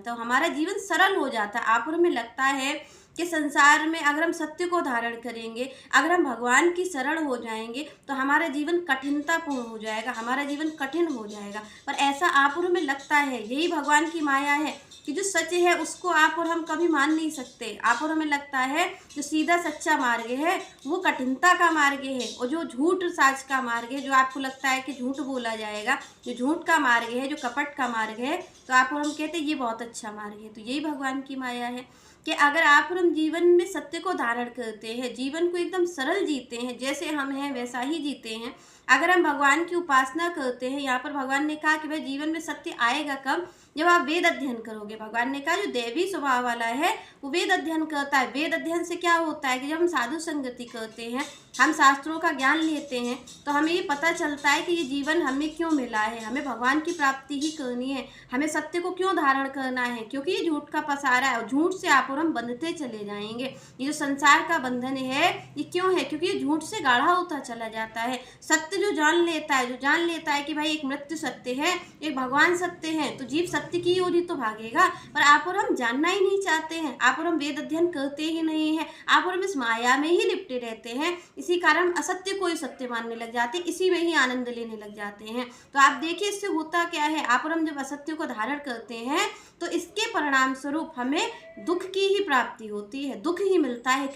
जाता है, हमारा जीवन सरल हो जाता है। आप और हमें लगता है कि संसार में अगर हम सत्य को धारण करेंगे, अगर हम भगवान की शरण हो जाएंगे तो हमारा जीवन कठिनतापूर्ण हो जाएगा, हमारा जीवन कठिन हो जाएगा। पर ऐसा आप और हमें लगता है, यही भगवान की माया है कि जो सच है उसको आप और हम कभी मान नहीं सकते। आप और हमें लगता है जो सीधा सच्चा मार्ग है वो कठिनता का मार्ग है, और जो झूठ साज का मार्ग है, जो आपको लगता है कि झूठ बोला जाएगा, जो झूठ का मार्ग है, जो कपट का मार्ग है, तो आप और हम कहते हैं ये बहुत अच्छा मार्ग है। तो यही भगवान की माया है कि अगर आप और हम जीवन में सत्य को धारण करते हैं, जीवन को एकदम सरल जीते हैं, जैसे हम हैं वैसा ही जीते हैं, अगर हम भगवान की उपासना करते हैं, यहाँ पर भगवान ने कहा कि भाई जीवन में सत्य आएगा कब, जब आप वेद अध्ययन करोगे। भगवान ने कहा जो देवी स्वभाव वाला है वो वेद अध्ययन करता है। वेद अध्ययन से क्या होता है कि जब हम साधु संगति करते हैं, हम शास्त्रों का ज्ञान लेते हैं, तो हमें ये पता चलता है कि ये जीवन हमें क्यों मिला है, हमें भगवान की प्राप्ति ही करनी है, हमें सत्य को क्यों धारण करना है, क्योंकि ये झूठ का पसारा है और झूठ से आप और हम बंधते चले जाएंगे। ये जो संसार का बंधन है ये क्यों है, क्योंकि ये झूठ से गाढ़ा होता चला जाता है। सत्य जो जान लेता है, जो जान लेता है कि भाई एक मृत्यु सत्य है, एक भगवान सत्य है, तो जीव सत्य की ओर ही तो भागेगा। पर आप और हम जानना ही नहीं चाहते हैं, आप और हम वेद अध्ययन करते ही नहीं है, आप और हम इस माया में ही लिपटे रहते हैं। इसी कारण असत्य को ही सत्य मानने लग जाते हैं, इसी में ही आनंद लेने लग जाते हैं। तो आप देखिए इससे होता क्या है, आप और हम जब असत्य को धारण करते हैं तो इसके परिणाम स्वरूप हमें दुख की ही प्राप्ति होती है, दुख ही मिलता है।